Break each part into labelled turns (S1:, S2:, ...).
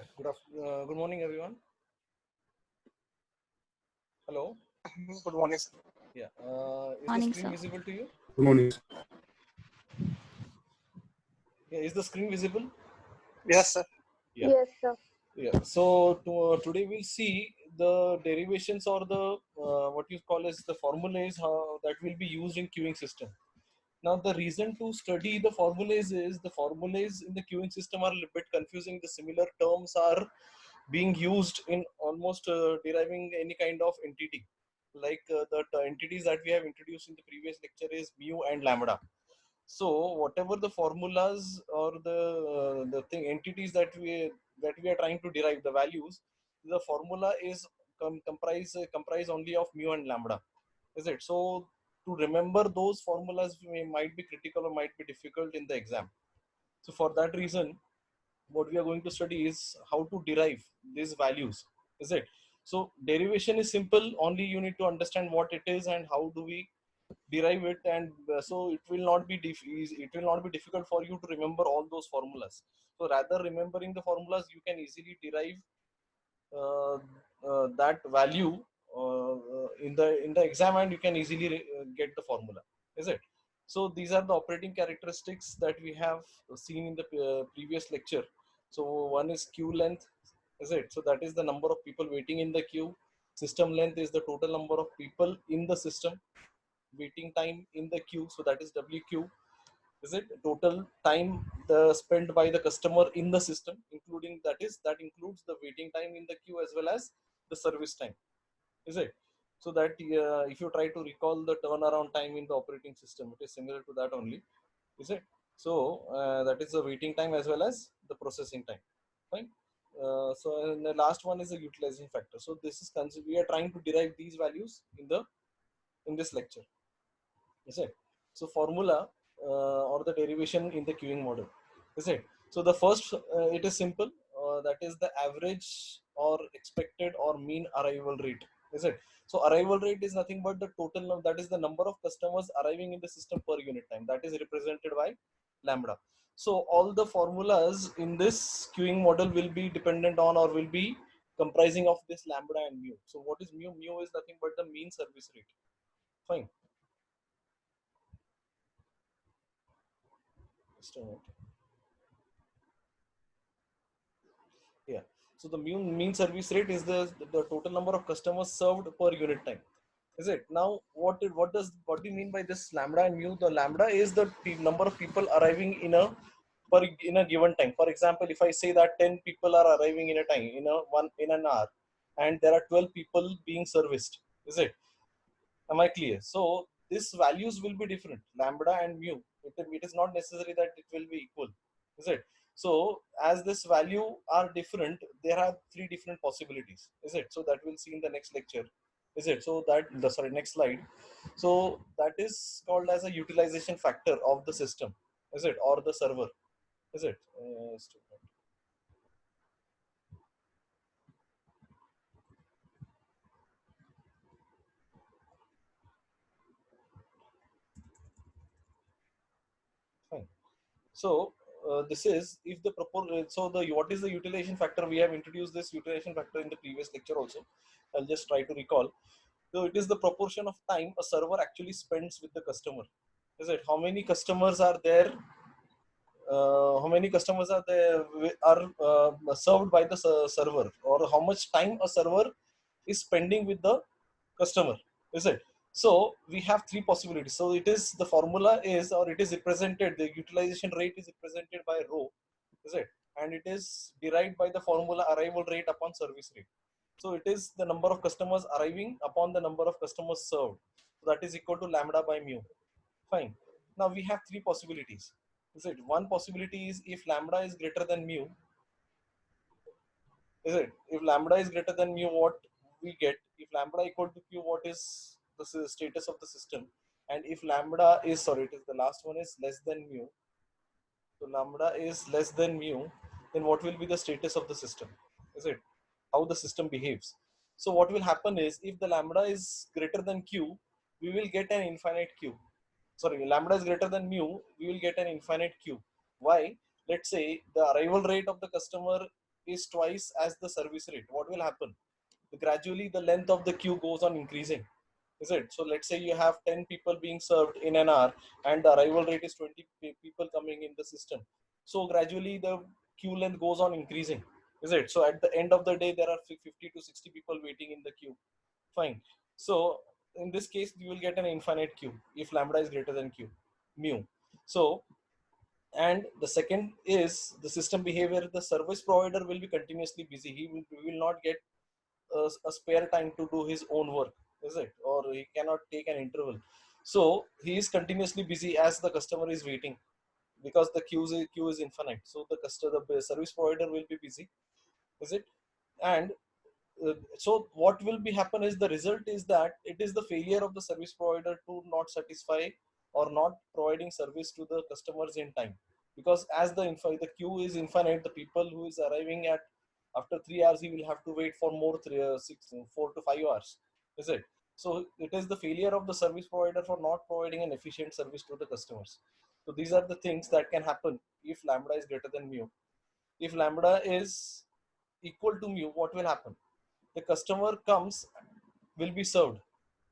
S1: Yeah. Good morning, everyone. Hello.
S2: Good morning, sir.
S1: Yeah. Is the
S3: Morning,
S1: screen
S3: sir.
S1: visible to you?
S4: Good morning.
S1: Yeah. Is the screen visible?
S2: Yes, sir.
S1: Yeah.
S5: Yes, sir.
S1: Yeah. So today we'll see the derivations or the what you call as the formulas that will be used in queuing system. Now the reason to study the formulas is the formulas in the queuing system are a little bit confusing. The similar terms are being used in almost deriving any kind of entity. Like the entities that we have introduced in the previous lecture is mu and lambda. So whatever the formulas or the thing entities that we are trying to derive the values, the formula is comprise only of mu and lambda, is it? So to remember those formulas might be critical or might be difficult in the exam. So for that reason, what we are going to study is how to derive these values, is it? So derivation is simple, only you need to understand what it is and how do we derive it. And so it will not be it will not be difficult for you to remember all those formulas. So rather remembering the formulas, you can easily derive that value in the exam, and you can easily get the formula, is it? So these are the operating characteristics that we have seen in the previous lecture. So one is queue length, is it? So that is the number of people waiting in the queue. System length is the total number of people in the system. Waiting time in the queue, so that is WQ, is it? Total time spent by the customer in the system, including that includes the waiting time in the queue as well as the service time, is it? So that if you try to recall the turnaround time in the operating system, it is similar to that only, is it? So that is the waiting time as well as the processing time. Fine. So and the last one is the utilization factor. So this is we are trying to derive these values in this lecture, is it? So formula or the derivation in the queuing model, is it? So the first it is simple, that is the average or expected or mean arrival rate, is it? So arrival rate is nothing but the total that is the number of customers arriving in the system per unit time, that is represented by lambda. So all the formulas in this queuing model will be dependent on or will be comprising of this lambda and mu. So what is mu? Mu is nothing but the mean service rate. Fine. Just a minute. Yeah. So the mean service rate is the total number of customers served per unit time. Is it? Now what do you mean by this lambda and mu? The lambda is the number of people arriving in a given time. For example, if I say that 10 people are arriving in a time in an hour, and there are 12 people being serviced. Is it? Am I clear? So these values will be different, lambda and mu. It is not necessary that it will be equal, is it? So as this value are different, there are three different possibilities, is it? So that we'll see in the next lecture, is it? So that the sorry next slide. So that is called as a utilization factor of the system, is it, or the server, is it? Fine. So this is if the so the what is the utilization factor? We have introduced this utilization factor in the previous lecture also. I'll just try to recall. So it is the proportion of time a server actually spends with the customer. Is it? How many customers are there? How many customers are there are served by the server, or how much time a server is spending with the customer? Is it? So we have three possibilities. So it is the formula is, or it is represented, the utilization rate is represented by rho, is it? And it is derived by the formula arrival rate upon service rate. So it is the number of customers arriving upon the number of customers served. So that is equal to lambda by mu. Fine. Now we have three possibilities. Is it? One possibility is if lambda is greater than mu. Is it? If lambda is greater than mu, what we get? If lambda equal to q, what is the status of the system? And if lambda is, sorry, it is the last one, is less than mu. So lambda is less than mu, then what will be the status of the system? Is it? How the system behaves. So what will happen is if the lambda is greater than q, we will get an infinite q. Sorry, lambda is greater than mu, we will get an infinite q. Why? Let's say the arrival rate of the customer is twice as the service rate, what will happen? Gradually the length of the queue goes on increasing, is it? So let's say you have 10 people being served in an hour and the arrival rate is 20 people coming in the system. So gradually the queue length goes on increasing, is it? So at the end of the day, there are 50 to 60 people waiting in the queue. Fine. So in this case, you will get an infinite queue if lambda is greater than q, mu. So, and the second is the system behavior. The service provider will be continuously busy. He will not get a spare time to do his own work, is it? Or he cannot take an interval. So he is continuously busy as the customer is waiting, because the queue is infinite. So the customer, the service provider will be busy, is it? And so what will be happen is the result is that it is the failure of the service provider to not satisfy or not providing service to the customers in time, because as the queue is infinite, the people who is arriving at after 3 hours, he will have to wait for more 4 to 5 hours, is it? So it is the failure of the service provider for not providing an efficient service to the customers. So these are the things that can happen if lambda is greater than mu. If lambda is equal to mu, what will happen? The customer comes, will be served,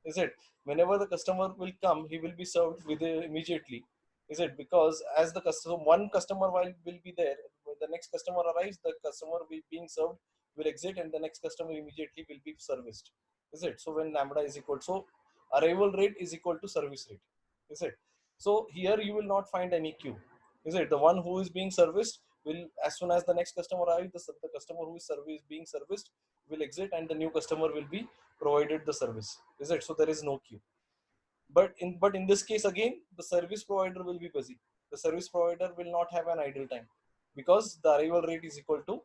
S1: is it? Whenever the customer will come, he will be served with immediately, is it? Because as the customer, one customer will be there, when the next customer arrives, the customer will being served will exit and the next customer immediately will be serviced, is it? So when lambda is equal, so arrival rate is equal to service rate, is it? So here you will not find any queue, is it? The one who is being serviced will, as soon as the next customer arrives, the customer who is being serviced will exit and the new customer will be provided the service, is it? So there is no queue. But in this case again, the service provider will be busy. The service provider will not have an idle time, because the arrival rate is equal to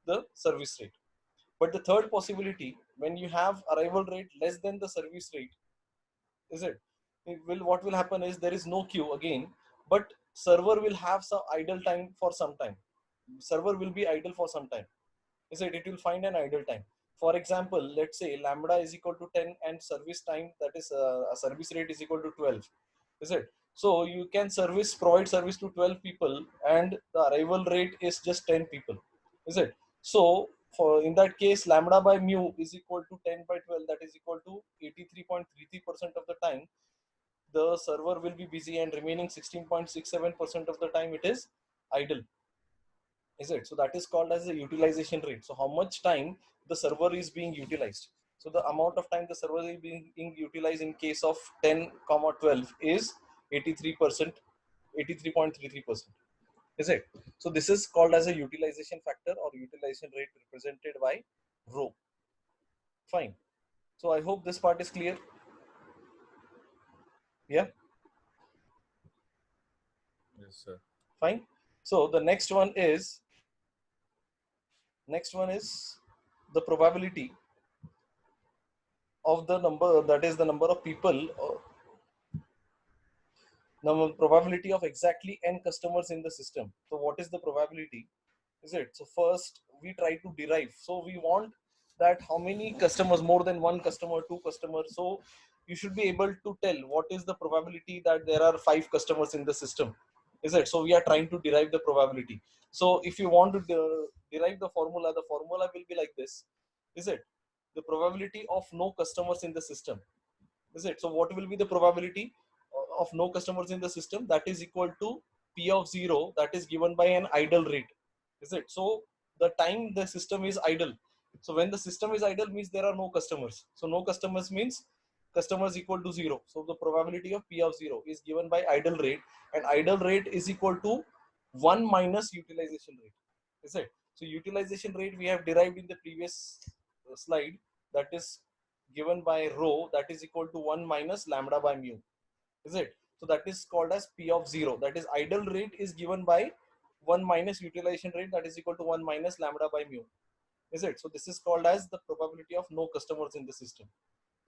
S1: the service rate. But the third possibility, when you have arrival rate less than the service rate, is it will, what will happen is there is no queue again, but server will have some idle time for some time. Server will be idle for some time, is it? It will find an idle time. For example, let's say lambda is equal to 10 and service time, that is a service rate is equal to 12, is it? So you can provide service to 12 people and the arrival rate is just 10 people, is it? So for in that case, lambda by mu is equal to 10 by 12, that is equal to 83.33% of the time the server will be busy and remaining 16.67% of the time it is idle, is it? So that is called as the utilization rate. So how much time the server is being utilized. So the amount of time the server is being utilized in case of 10 comma 12 is 83%, 83.33%, is it? So this is called as a utilization factor or utilization rate represented by rho. Fine. So I hope this part is clear. Yeah.
S3: Yes, sir.
S1: Fine. So the next one is the probability of the number, that is the number of people, number probability of exactly n customers in the system. So what is the probability, is it? So first we try to derive. So we want that how many customers, more than one customer, two customers. So you should be able to tell what is the probability that there are 5 customers in the system, is it? So we are trying to derive the probability. So if you want to derive the formula will be like this, is it? The probability of no customers in the system, is it? So what will be the probability of no customers in the system? That is equal to p of 0, that is given by an idle rate, is it? So the time the system is idle, so when the system is idle means there are no customers. So no customers means customers equal to 0. So the probability of p of 0 is given by idle rate, and idle rate is equal to 1 minus utilization rate, is it? So utilization rate we have derived in the previous slide, that is given by rho, that is equal to 1 minus lambda by mu, is it? So that is called as p of 0, that is idle rate is given by 1 minus utilization rate, that is equal to 1 minus lambda by mu, is it? So this is called as the probability of no customers in the system,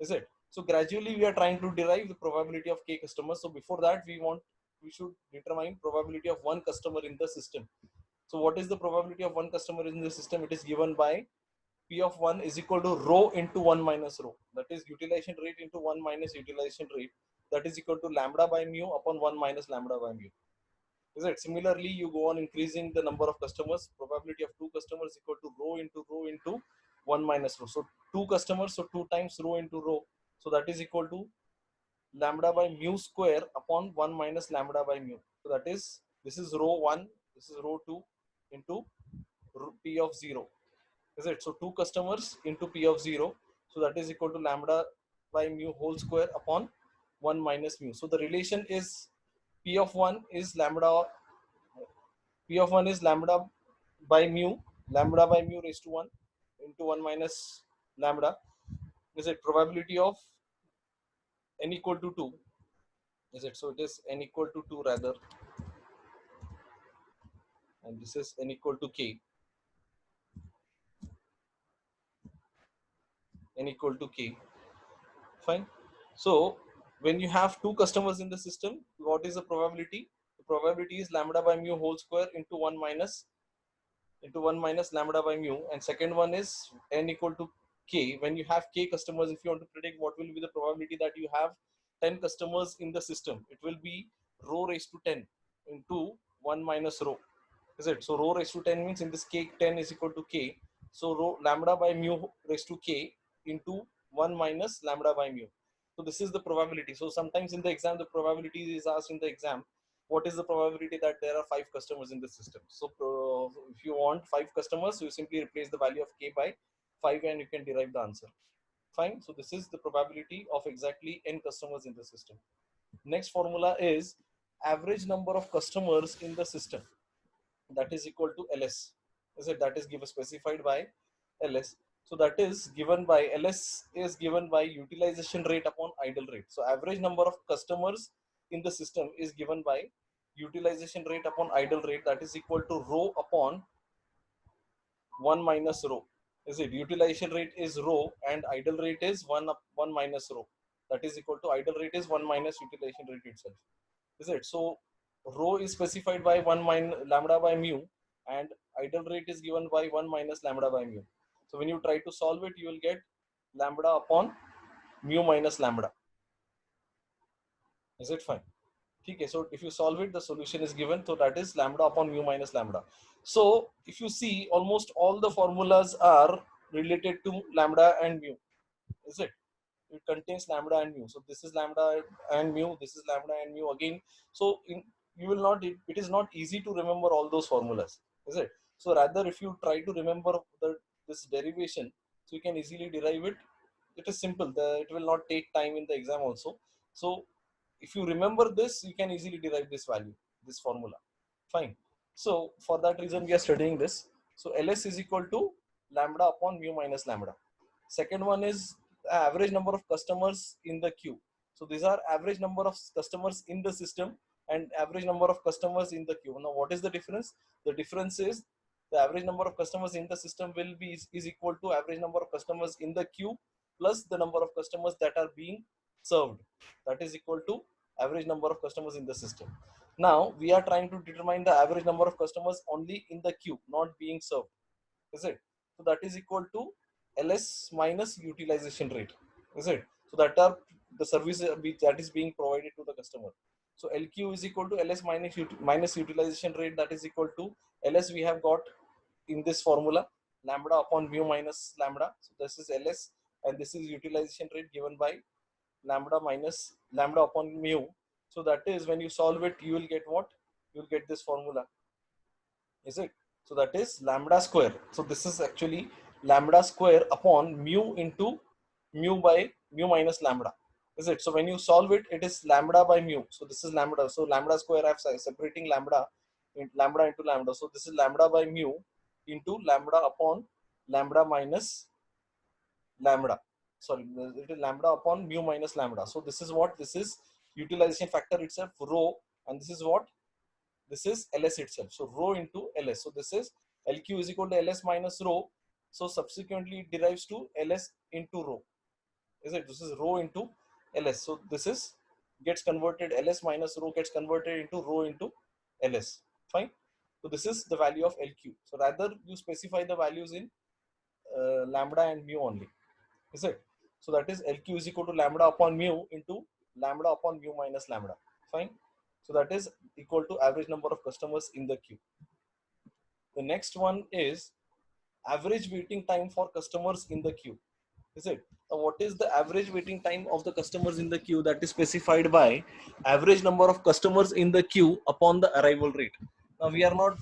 S1: is it? So gradually we are trying to derive the probability of k customers. So before that we should determine probability of one customer in the system. So what is the probability of one customer in the system? It is given by p of 1 is equal to rho into 1 minus rho, that is utilization rate into 1 minus utilization rate, that is equal to lambda by mu upon 1 minus lambda by mu, Is it? Similarly, you go on increasing the number of customers. Probability of two customers equal to row into 1 minus row. So two customers, so 2 times row into row. So that is equal to lambda by mu square upon 1 minus lambda by mu. So that is, this is row 1, this is row 2 into p of 0. Is it? So two customers into p of 0. So that is equal to lambda by mu whole square upon 1 minus mu. So the relation is p of 1 is lambda, p of 1 is lambda by mu raised to 1 into 1 minus lambda. Is it? Probability of n equal to 2. Is it? So it is n equal to 2 rather, and this is n equal to k, n equal to k. Fine. So when you have two customers in the system, what is the probability? The probability is lambda by mu whole square into 1 minus lambda by mu, and second one is n equal to k. When you have k customers, if you want to predict what will be the probability that you have 10 customers in the system, it will be rho raised to 10 into 1 minus rho. Is it? So rho raised to 10 means in this k 10 is equal to k. So rho lambda by mu raised to k into 1 minus lambda by mu. So this is the probability. So sometimes in the exam, the probability is asked in the exam. What is the probability that there are 5 customers in the system? So if you want 5 customers, you simply replace the value of k by 5 and you can derive the answer. Fine. So this is the probability of exactly n customers in the system. Next formula is average number of customers in the system, that is equal to ls. Is it? That is given specified by ls. So that is given by ls is given by utilization rate upon idle rate. So average number of customers in the system is given by utilization rate upon idle rate, that is equal to rho upon 1 minus rho. Is it? Utilization rate is rho and idle rate is 1 minus rho, that is equal to idle rate is 1 minus utilization rate itself. Is it? So rho is specified by 1 minus lambda by mu and idle rate is given by 1 minus lambda by mu. So when you try to solve it, you will get lambda upon mu minus lambda. Is it fine? Okay, so if you solve it, the solution is given. So that is lambda upon mu minus lambda. So if you see, almost all the formulas are related to lambda and mu. Is it? It contains lambda and mu. So this is lambda and mu, this is lambda and mu again. So you will not, it is not easy to remember all those formulas. Is it? So rather, if you try to remember this derivation, so you can easily derive it. It is simple. It will not take time in the exam also. So if you remember this, you can easily derive this value, this formula. Fine. So for that reason, we are studying this. So ls is equal to lambda upon mu minus lambda. Second one is average number of customers in the queue. So these are average number of customers in the system and average number of customers in the queue. Now what is the difference? The difference is the average number of customers in the system will be is equal to average number of customers in the queue plus the number of customers that are being served. That is equal to average number of customers in the system. Now we are trying to determine the average number of customers only in the queue, not being served. Is it? So that is equal to ls minus utilization rate. Is it? So that are the service that is being provided to the customer. So lq is equal to ls minus utilization rate, that is equal to ls we have got in this formula, lambda upon mu minus lambda. So this is ls and this is utilization rate given by lambda minus lambda upon mu. So that is, when you solve it, you will get what? You will get this formula. Is it? So that is lambda square. So this is actually lambda square upon mu into mu by mu minus lambda. Is it? So when you solve it, it is lambda by mu. So this is lambda. So lambda square, I have separating lambda into lambda. So this is lambda by mu into lambda upon lambda minus lambda. Sorry, it is lambda upon mu minus lambda. So this is what? This is utilization factor itself, rho, and this is what? This is ls itself. So rho into ls. So this is lq is equal to ls minus rho. So subsequently it derives to ls into rho. Is it? This is rho into ls. So this is gets converted, ls minus rho gets converted into rho into ls. Fine. So this is the value of lq. So rather you specify the values in lambda and mu only. Is it? So that is lq is equal to lambda upon mu into lambda upon mu minus lambda. Fine. So that is equal to average number of customers in the queue. The next one is average waiting time for customers in the queue. Is it? What is the average waiting time of the customers in the queue? That is specified by average number of customers in the queue upon the arrival rate. Now we are not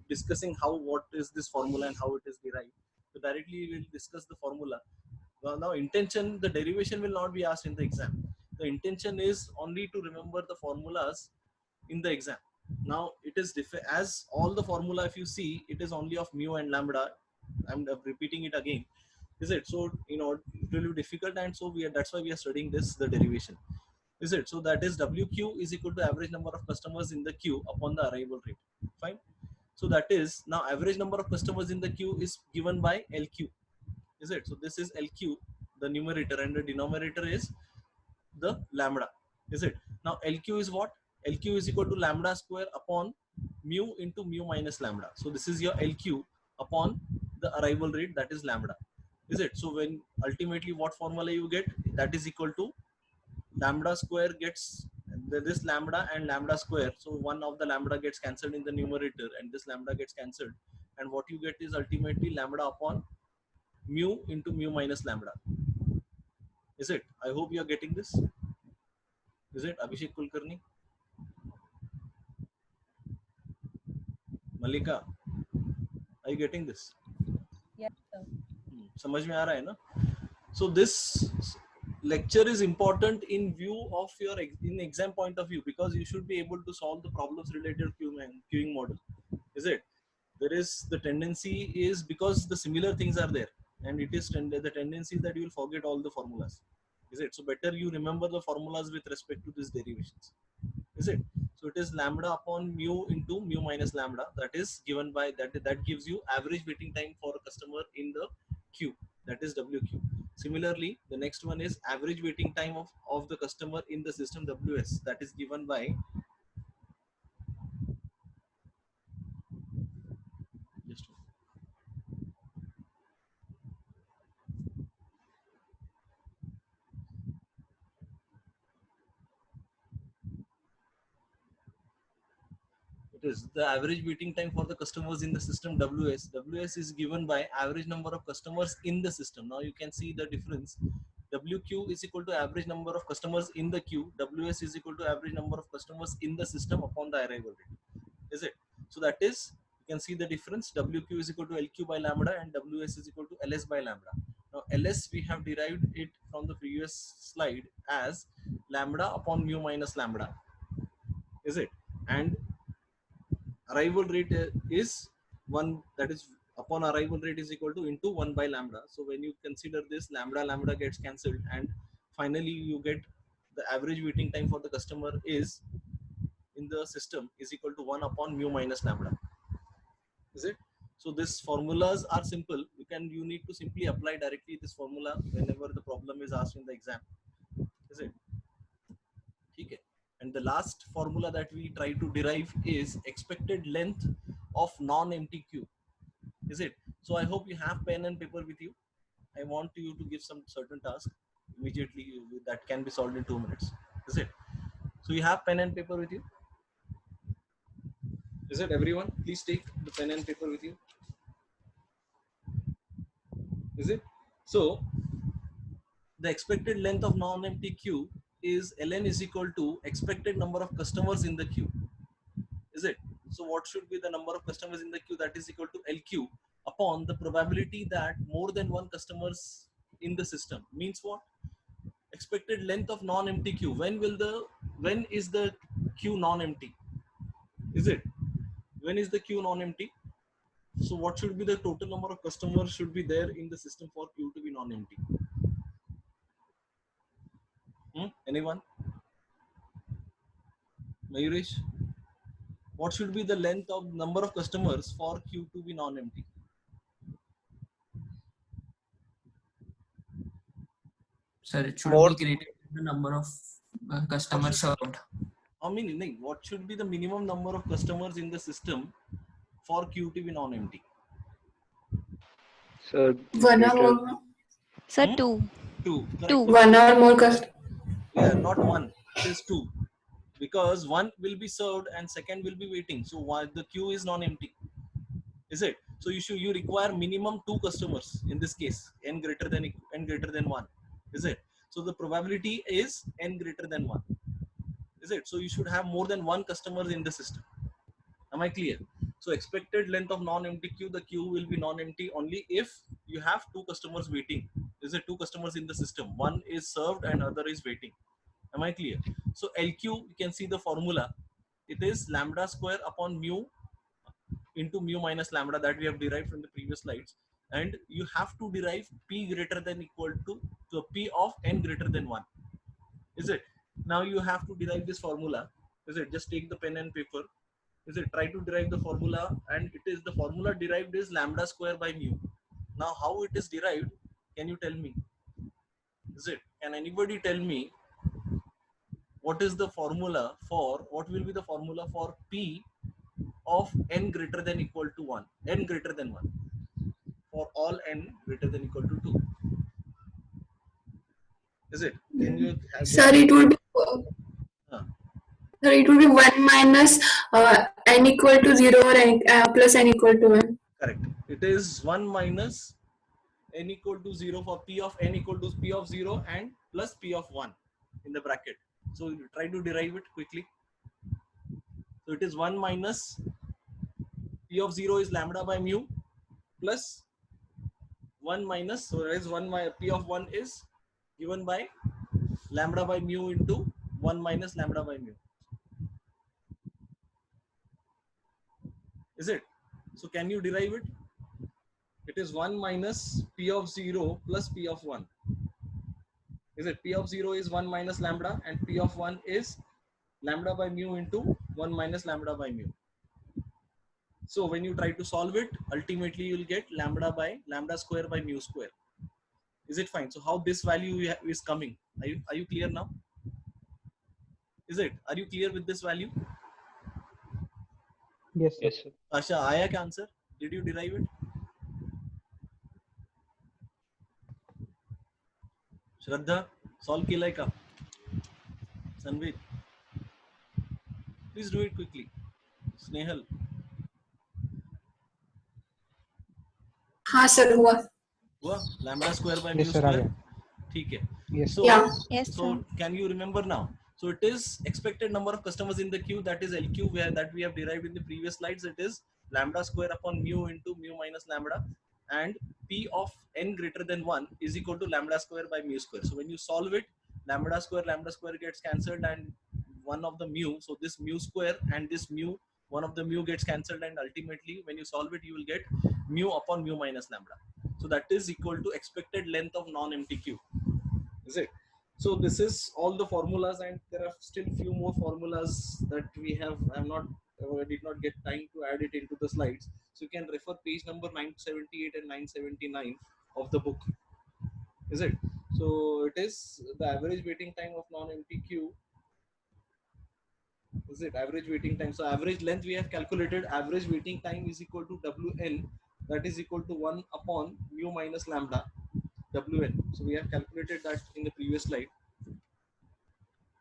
S1: discussing what is this formula and how it is derived. So directly we will discuss the formula. Now intention, the derivation will not be asked in the exam. The intention is only to remember the formulas in the exam. Now it is as all the formula, if you see, it is only of mu and lambda. I'm repeating it again. Is it? So it will be difficult, and so that's why we are studying the derivation. Is it? So that is WQ is equal to average number of customers in the queue upon the arrival rate. Fine. So that is, now average number of customers in the queue is given by LQ. Is it? So this is LQ, the numerator, and the denominator is the lambda. Is it? Now LQ is what? LQ is equal to lambda square upon mu into mu minus lambda. So this is your LQ upon the arrival rate, that is lambda. Is it? So when ultimately what formula you get, that is equal to lambda square gets this lambda and lambda square. So one of the lambda gets cancelled in the numerator and this lambda gets cancelled, and what you get is ultimately lambda upon mu into mu minus lambda. Is it? I hope you are getting this. Is it, Abhishek Kulkarni? Malika, are you getting this?
S3: Yes, sir.
S1: समझ में आ रहा है ना? So this lecture is important in view of your exam point of view, because you should be able to solve the problems related to queuing model. Is it? There is the tendency is, because the similar things are there, and it is the tendency that you will forget all the formulas. Is it? So better you remember the formulas with respect to these derivations. Is it? So it is lambda upon mu into mu minus lambda, that is given by that gives you average waiting time for a customer in the queue, that is WQ. Similarly, the next one is average waiting time of the customer in the system WS, that is given by just it is the average waiting time for the customers in the system WS. WS is given by average number of customers in the system. Now you can see the difference. WQ is equal to average number of customers in the queue. WS is equal to average number of customers in the system upon the arrival rate. Is it? So that is, you can see the difference. WQ is equal to LQ by lambda and WS is equal to LS by lambda. Now LS, we have derived it from the previous slide as lambda upon mu minus lambda. Is it? And arrival rate is 1, that is upon arrival rate is equal to into 1 by lambda. So when you consider this, lambda gets cancelled, and finally you get the average waiting time for the customer is in the system is equal to 1 upon mu minus lambda. Is it? So these formulas are simple. You need to simply apply directly this formula whenever the problem is asked in the exam. Is it? Okay. And the last formula that we try to derive is expected length of non-empty queue. Is it? So I hope you have pen and paper with you. I want you to give some certain task immediately that can be solved in 2 minutes. Is it? So you have pen and paper with you? Is it, everyone? Please take the pen and paper with you. Is it? So the expected length of non-empty queue is ln is equal to expected number of customers in the queue. Is it? So what should be the number of customers in the queue? That is equal to LQ upon the probability that more than one customers in the system. Means what? Expected length of non-empty queue. When is the queue non-empty? Is it? When is the queue non-empty? So what should be the total number of customers should be there in the system for queue to be non-empty? Anyone? Mayurish? What should be the length of number of customers for queue to be non-empty?
S4: Sir, it should
S2: More-
S4: be created the number of customers served.
S1: I mean, what should be the minimum number of customers in the system for queue to be non-empty?
S5: Sir,
S6: One or
S5: greater,
S6: more.
S3: Sir,
S1: Hmm?
S3: 2.
S1: 2. Correct.
S3: Two.
S6: One or more customers.
S1: Yeah, not 1. It is 2. because one will be served and second will be waiting. So why the queue is non-empty, is it? So you require minimum two customers in this case, n greater than one, is it? So the probability is n greater than one, is it? So you should have more than one customer in the system. Am I clear? So expected length of non-empty queue, the queue will be non-empty only if you have two customers waiting. Is it two customers in the system? One is served and other is waiting. Am I clear? So LQ, you can see the formula. It is lambda square upon mu into mu minus lambda that we have derived from the previous slides. And you have to derive p greater than equal to p of n greater than 1. Is it? Now you have to derive this formula. Is it? Just take the pen and paper. Is it? Try to derive the formula, and it is the formula derived is lambda square by mu. Now how it is derived? Can you tell me? Is it? Can anybody tell me what is the formula for, what will be the formula for p of n greater than equal to 1, n greater than 1, for all n greater than equal to 2? Is it? Can you have
S5: Sir, it would be,
S1: uh,
S5: sir, it would be 1 minus n equal to 0 or n, plus n equal to 1.
S1: correct. It is 1 minus n equal to 0 for p of n equal to p of 0 and plus p of 1 in the bracket. So try to derive it quickly. So it is 1 minus p of 0 is lambda by mu plus 1 minus, so that is 1 p of 1 is given by lambda by mu into 1 minus lambda by mu. Is it? So can you derive it? It is 1 minus p of 0 plus p of 1. Is it? P of 0 is 1 minus lambda and p of 1 is lambda by mu into 1 minus lambda by mu. So when you try to solve it, ultimately you will get lambda square by mu square. Is it fine? So how this value is coming? Are you clear now? Is it? Are you clear with this value?
S6: Yes, sir.
S1: Asha, आया क्या answer? Did you derive it? Shraddha, solve केलाय का? Sanveer, please do it quickly. Snehal,
S5: हाँ sir हुआ.
S1: हुआ? Lambda square by mu
S6: Yes, sir. Uh
S1: square.
S6: गया.
S1: ठीक है.
S6: Yes.
S1: So,
S5: Yeah.
S3: Yes,
S1: so
S3: sir.
S1: can you remember now? So it is expected number of customers in the queue, that is LQ, where that we have derived in the previous slides. It is lambda square upon mu into mu minus lambda, and p of n greater than 1 is equal to lambda square by mu square. So when you solve it, lambda square gets cancelled and one of the mu, so this mu square and this mu, one of the mu gets cancelled, and ultimately when you solve it you will get mu upon mu minus lambda. So that is equal to expected length of non-empty queue. Is it? So this is all the formulas, and there are still few more formulas that we have. I did not get time to add it into the slides. So you can refer page number 978 and 979 of the book. Is it? So it is the average waiting time of non-empty queue. Is it? Average waiting time. So average length we have calculated. Average waiting time is equal to Wn. That is equal to 1 upon mu minus lambda. Wn. So we have calculated that in the previous slide.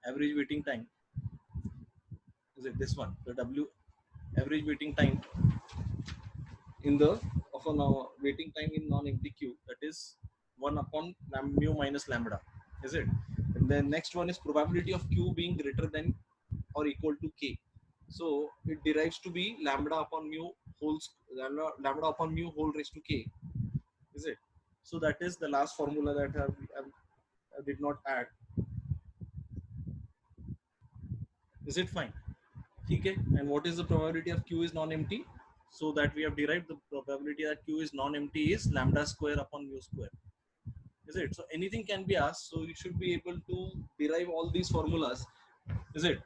S1: Average waiting time, is it this one? The W average waiting time in the of a waiting time in non-empty queue, that is 1 upon mu minus lambda. Is it? And then next one is probability of Q being greater than or equal to K. So it derives to be lambda upon mu lambda upon mu whole raised to K. Is it? So that is the last formula that I did not add. Is it fine? Okay. And what is the probability of Q is non-empty? So that we have derived the probability that Q is non-empty is lambda square upon mu square. Is it? So anything can be asked. So you should be able to derive all these formulas. Is it?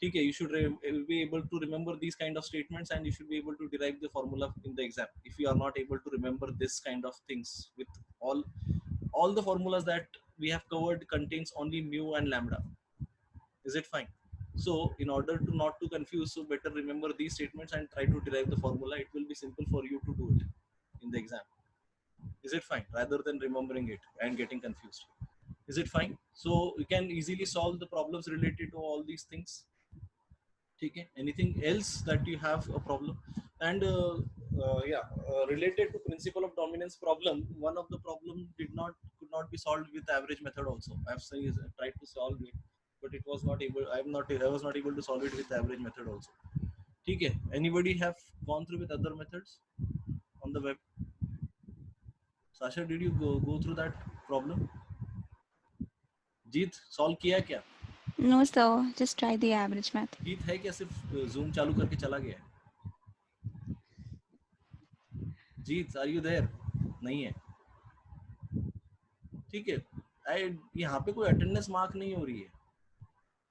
S1: Okay. You should be able to remember these kind of statements, and you should be able to derive the formula in the exam. If you are not able to remember this kind of things, with all the formulas that we have covered contains only mu and lambda. Is it fine? So in order to not to confuse, so better remember these statements and try to derive the formula. It will be simple for you to do it in the exam. Is it fine? Rather than remembering it and getting confused. Is it fine? So you can easily solve the problems related to all these things. ठीक है, anything else that you have a problem? And related to principle of dominance problem, one of the problem could not be solved with average method also. I have tried to solve it, but it was not able. I was not able to solve it with average method also. ठीक है, anybody have gone through with other methods on the web? Sasha, did you go through that problem? Jeet solve किया क्या?
S3: No, sir. Just try the average method.
S1: जीत है क्या सिर्फ zoom चालू करके चला गया है? जीत, आर यू देयर? नहीं है, ठीक है। यहाँ पे कोई अटेंडेंस मार्क नहीं हो रही है,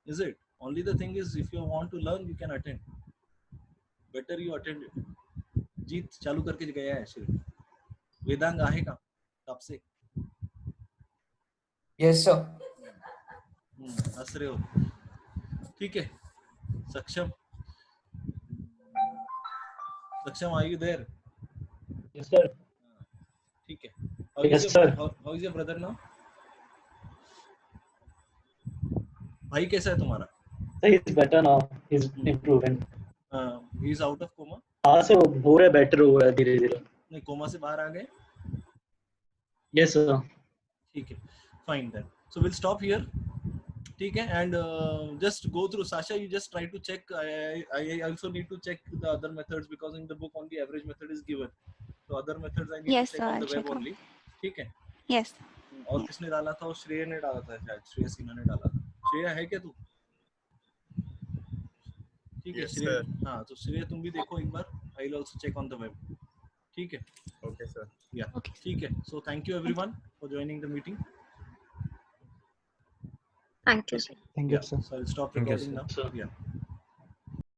S1: is it? Only the thing is if you want to learn you can attend, better you attend it. जीत चालू करके गया है सिर्फ। वेदांग आहे का कब से?
S4: Yes, sir.
S1: हंस रहे हो, ठीक है। Saksham, Saksham are you there?
S6: Yes, sir.
S1: ठीक है।
S6: Yes, sir.
S1: How is your brother now? भाई कैसा है तुम्हारा?
S6: He's better now. He's improving.
S1: He is out of coma?
S6: हाँ सर, हो रहा है, बेटर हो रहा है धीरे धीरे।
S1: नहीं, कोमा से बाहर आ गए?
S6: Yes sir.
S1: ठीक है, fine then. So we'll stop here. ठीक है, and just go through. Sasha, you just try to check. I also need to check the other methods because in the book only average method is given. So other methods I need
S3: Yes,
S1: to check
S3: sir,
S1: on the
S3: I'll
S1: web
S3: check out.
S1: only. ठीक है।
S3: Yes.
S1: और
S3: Yes.
S1: किसने डाला था? और श्रेय ने डाला था शायद, श्रेय सिन्हा ने डाला था। श्रेय है क्या तू? ठीक है श्रेय, हाँ तो श्रेय तुम भी देखो एक बार। I will also check on the web. ठीक है।
S7: Okay, sir.
S1: Yeah.
S3: Okay.
S1: ठीक है। So thank you everyone for joining the meeting.
S5: Thank you, sir.
S2: Thank
S1: Yeah. So I'll stop
S7: Thank you,
S1: recording now.
S6: sir.
S1: Yeah.